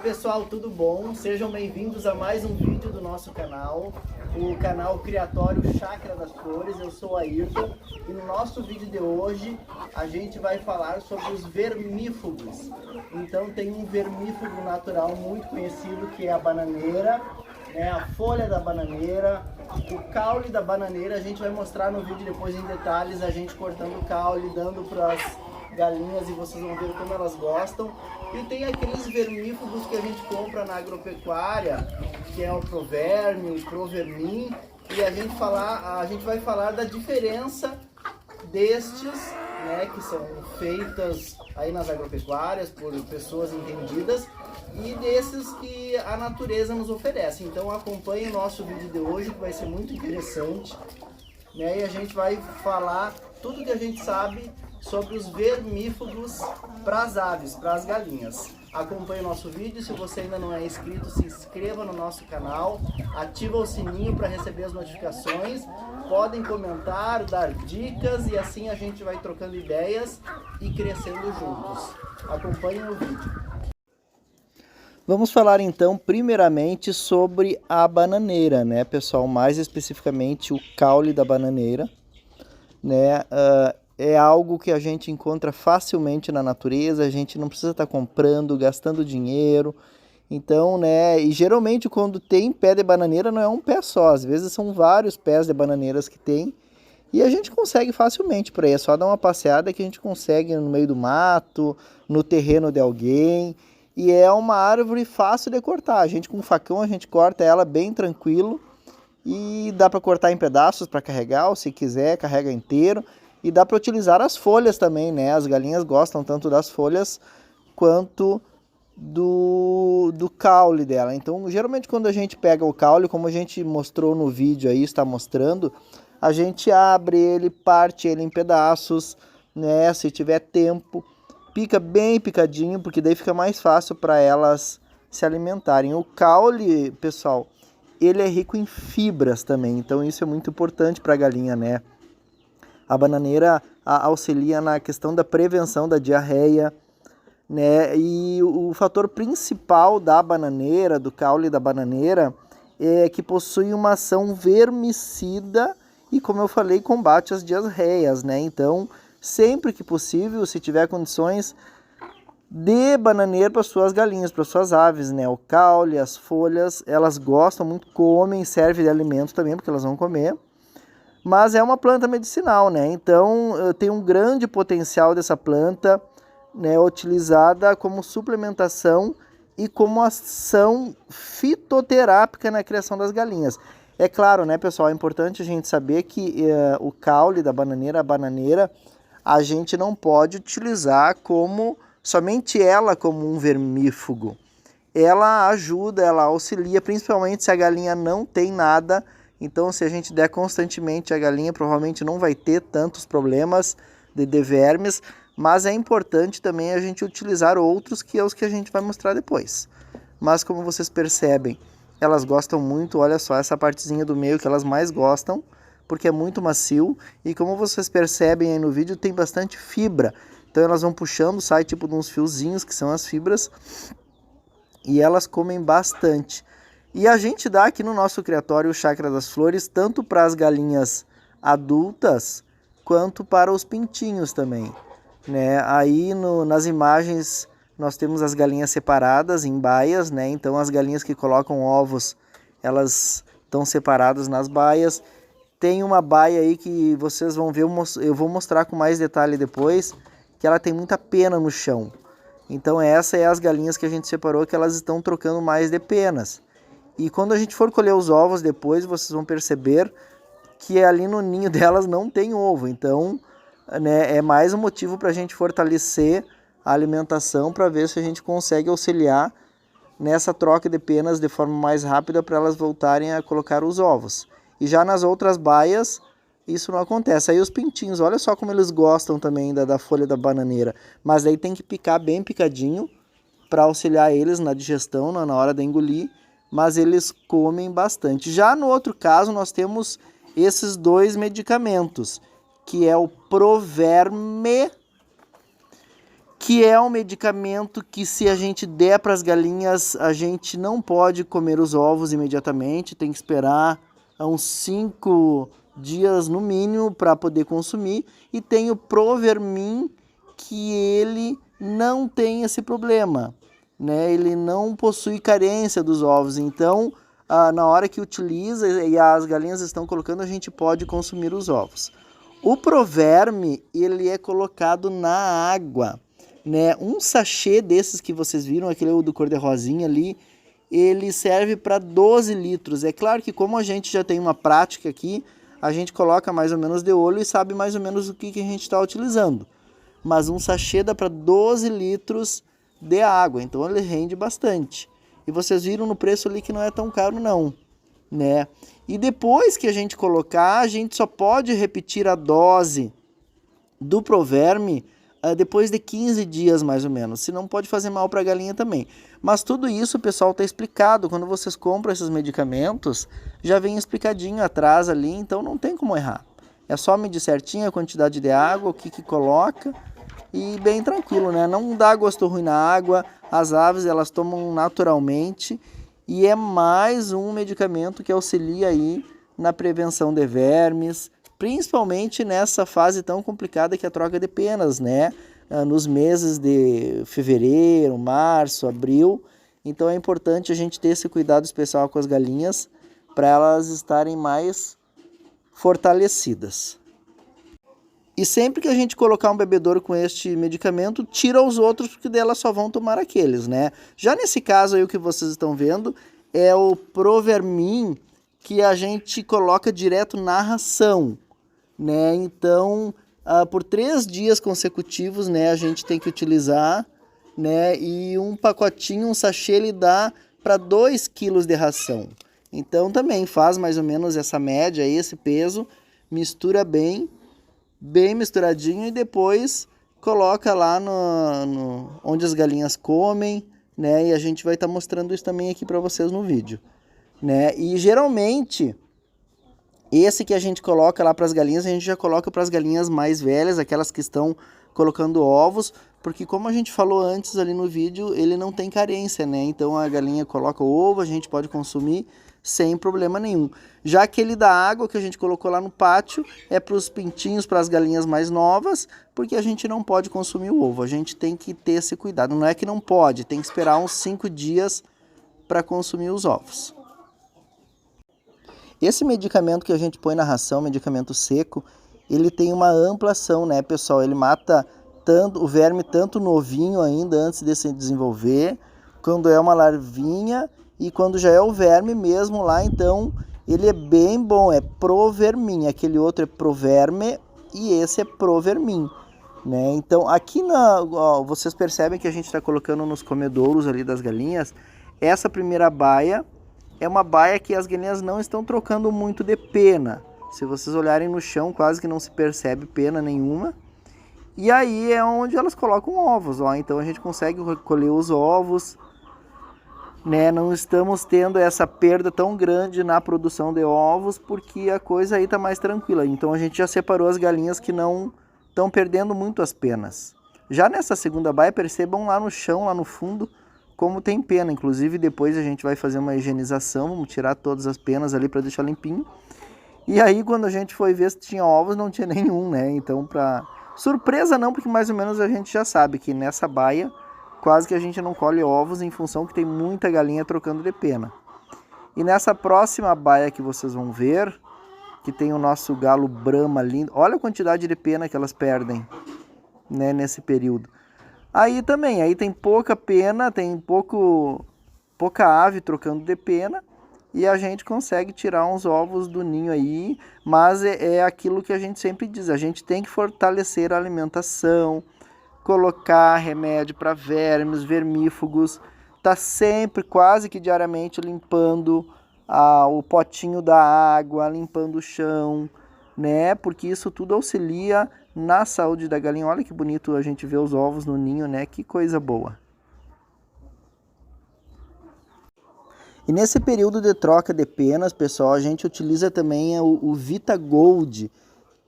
pessoal, tudo bom? Sejam bem-vindos a mais um vídeo do nosso canal, o canal Criatório Chácara das Flores. Eu sou Ayrton e no nosso vídeo de hoje a gente vai falar sobre os vermífugos. Então tem um vermífugo natural muito conhecido que é a bananeira, né? A folha da bananeira, o caule da bananeira. A gente vai mostrar no vídeo depois em detalhes, a gente cortando o caule, dando para as galinhas e vocês vão ver como elas gostam. E tem aqueles vermífugos que a gente compra na agropecuária, que é o Proverme, o Provermin, e a gente vai falar da diferença destes, né, que são feitas aí nas agropecuárias por pessoas entendidas, e desses que a natureza nos oferece. Então acompanhe o nosso vídeo de hoje, que vai ser muito interessante, né, e a gente vai falar tudo que a gente sabe sobre os vermífugos para as aves, para as galinhas. Acompanhe o nosso vídeo. Se você ainda não é inscrito, se inscreva no nosso canal, ativa o sininho para receber as notificações, podem comentar, dar dicas e assim a gente vai trocando ideias e crescendo juntos. Acompanhem o vídeo. Vamos falar então primeiramente sobre a bananeira, né, pessoal? Mais especificamente o caule da bananeira, né? É algo que a gente encontra facilmente na natureza, a gente não precisa estar comprando, gastando dinheiro. Então, né, e geralmente quando tem pé de bananeira não é um pé só, às vezes são vários pés de bananeiras que tem. E a gente consegue facilmente por aí, é só dar uma passeada que a gente consegue no meio do mato, no terreno de alguém. E é uma árvore fácil de cortar, a gente com um facão a gente corta ela bem tranquilo. E dá para cortar em pedaços para carregar, ou se quiser carrega inteiro. E dá para utilizar as folhas também, né? As galinhas gostam tanto das folhas quanto do caule dela. Então, geralmente quando a gente pega o caule, como a gente mostrou no vídeo aí, está mostrando, a gente abre ele, parte ele em pedaços, né? Se tiver tempo, pica bem picadinho, porque daí fica mais fácil para elas se alimentarem. O caule, pessoal, ele é rico em fibras também, então isso é muito importante para a galinha, né? A bananeira auxilia na questão da prevenção da diarreia, né? E o fator principal da bananeira, do caule da bananeira, é que possui uma ação vermicida e, como eu falei, combate as diarreias, né? Então, sempre que possível, se tiver condições, dê bananeira para suas galinhas, para suas aves, né? O caule, as folhas, elas gostam muito, comem, serve de alimento também, porque elas vão comer. Mas é uma planta medicinal, né? Então tem um grande potencial dessa planta, né, utilizada como suplementação e como ação fitoterápica na criação das galinhas. É claro, né, pessoal, é importante a gente saber que o caule da bananeira, a bananeira, a gente não pode utilizar como somente ela como um vermífugo. Ela ajuda, ela auxilia, principalmente se a galinha não tem nada. Então, se a gente der constantemente a galinha, provavelmente não vai ter tantos problemas de vermes, mas é importante também a gente utilizar outros, que é os que a gente vai mostrar depois. Mas como vocês percebem, elas gostam muito, olha só, essa partezinha do meio que elas mais gostam, porque é muito macio, e como vocês percebem aí no vídeo, tem bastante fibra. Então elas vão puxando, sai tipo de uns fiozinhos, que são as fibras, e elas comem bastante. E a gente dá aqui no nosso criatório Chácara das Flores, tanto para as galinhas adultas, quanto para os pintinhos também, né? Aí nas imagens nós temos as galinhas separadas em baias, né? Então as galinhas que colocam ovos, elas estão separadas nas baias. Tem uma baia aí que vocês vão ver, eu vou mostrar com mais detalhe depois, que ela tem muita pena no chão. Então essa é as galinhas que a gente separou, que elas estão trocando mais de penas. E quando a gente for colher os ovos depois, vocês vão perceber que ali no ninho delas não tem ovo. Então, né, é mais um motivo para a gente fortalecer a alimentação, para ver se a gente consegue auxiliar nessa troca de penas de forma mais rápida, para elas voltarem a colocar os ovos. E já nas outras baias, isso não acontece. Aí os pintinhos, olha só como eles gostam também da folha da bananeira. Mas aí tem que picar bem picadinho para auxiliar eles na digestão, na hora de engolir. Mas eles comem bastante. Já no outro caso, nós temos esses dois medicamentos, que é o Proverme, que é um medicamento que, se a gente der para as galinhas, a gente não pode comer os ovos imediatamente, tem que esperar uns 5 dias no mínimo para poder consumir. E tem o Provermin, que ele não tem esse problema, né? Ele não possui carência dos ovos, então na hora que utiliza e as galinhas estão colocando, a gente pode consumir os ovos. O Proverme, ele é colocado na água, né? Um sachê desses que vocês viram, aquele do cor de rosinha ali, ele serve para 12 litros. É claro que, como a gente já tem uma prática aqui, a gente coloca mais ou menos de olho e sabe mais ou menos o que a gente está utilizando. Mas um sachê dá para 12 litros de água, então ele rende bastante. E vocês viram no preço ali que não é tão caro não, né? E depois que a gente colocar, a gente só pode repetir a dose do Proverme depois de 15 dias mais ou menos, senão pode fazer mal para a galinha também. Mas tudo isso, pessoal, está explicado. Quando vocês compram esses medicamentos, já vem explicadinho atrás ali, então não tem como errar. É só medir certinho a quantidade de água, o que coloca, e bem tranquilo, né? Não dá gosto ruim na água, as aves elas tomam naturalmente, e é mais um medicamento que auxilia aí na prevenção de vermes, principalmente nessa fase tão complicada que é a troca de penas, né? Nos meses de fevereiro, março, abril. Então é importante a gente ter esse cuidado especial com as galinhas para elas estarem mais fortalecidas. E sempre que a gente colocar um bebedouro com este medicamento, tira os outros, porque delas só vão tomar aqueles, né? Já nesse caso aí, o que vocês estão vendo é o Provermin, que a gente coloca direto na ração, né? Então, por 3 dias consecutivos, né, a gente tem que utilizar, né? E um pacotinho, um sachê, ele dá para 2 quilos de ração. Então também faz mais ou menos essa média, esse peso, mistura bem misturadinho e depois coloca lá onde as galinhas comem, né? E a gente vai estar mostrando isso também aqui para vocês no vídeo, né? E geralmente esse que a gente coloca lá para as galinhas, a gente já coloca para as galinhas mais velhas, aquelas que estão colocando ovos, porque como a gente falou antes ali no vídeo, ele não tem carência, né? Então a galinha coloca o ovo, a gente pode consumir sem problema nenhum. Já aquele da água que a gente colocou lá no pátio é para os pintinhos, para as galinhas mais novas, porque a gente não pode consumir o ovo. A gente tem que ter esse cuidado. Não é que não pode, tem que esperar uns 5 dias para consumir os ovos. Esse medicamento que a gente põe na ração, medicamento seco, ele tem uma ampla ação, né, pessoal? Ele mata tanto o verme, tanto novinho ainda, antes de se desenvolver, quando é uma larvinha, e quando já é o verme mesmo lá, então ele é bem bom, é Provermin. Aquele outro é Proverme e esse é Provermin, né? Então aqui vocês percebem que a gente está colocando nos comedouros ali das galinhas. Essa primeira baia é uma baia que as galinhas não estão trocando muito de pena. Se vocês olharem no chão, quase que não se percebe pena nenhuma. E aí é onde elas colocam ovos, ó. Então a gente consegue recolher os ovos, né? Não estamos tendo essa perda tão grande na produção de ovos, porque a coisa aí está mais tranquila. Então a gente já separou as galinhas que não estão perdendo muito as penas. Já nessa segunda baia, percebam lá no chão, lá no fundo, como tem pena. Inclusive depois a gente vai fazer uma higienização, vamos tirar todas as penas ali para deixar limpinho. E aí quando a gente foi ver se tinha ovos, não tinha nenhum, né? Então para surpresa não, porque mais ou menos a gente já sabe que nessa baia quase que a gente não colhe ovos, em função que tem muita galinha trocando de pena. E nessa próxima baia que vocês vão ver, que tem o nosso galo Brahma lindo, olha a quantidade de pena que elas perdem, né, nesse período. Aí também, aí tem pouca pena, tem pouca ave trocando de pena, e a gente consegue tirar uns ovos do ninho aí, mas é aquilo que a gente sempre diz, a gente tem que fortalecer a alimentação, colocar remédio para vermes, vermífugos, tá sempre, quase que diariamente, limpando o potinho da água, limpando o chão, né? Porque isso tudo auxilia na saúde da galinha. Olha que bonito a gente ver os ovos no ninho, né? Que coisa boa. E nesse período de troca de penas, pessoal, a gente utiliza também o Vita Gold,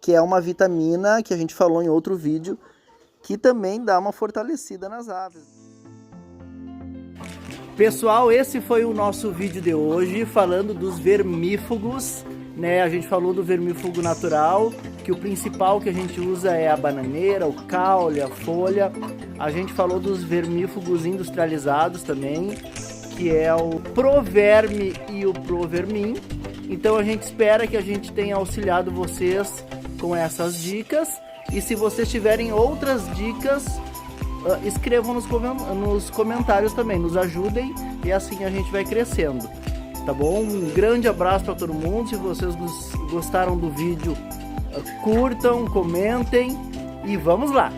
que é uma vitamina que a gente falou em outro vídeo, que também dá uma fortalecida nas aves. Pessoal, esse foi o nosso vídeo de hoje, falando dos vermífugos, né? A gente falou do vermífugo natural, que o principal que a gente usa é a bananeira, o caule, a folha. A gente falou dos vermífugos industrializados também, que é o Proverme e o Provermin. Então a gente espera que a gente tenha auxiliado vocês com essas dicas. E se vocês tiverem outras dicas, escrevam nos comentários também, nos ajudem e assim a gente vai crescendo, tá bom? Um grande abraço para todo mundo. Se vocês gostaram do vídeo, curtam, comentem e vamos lá!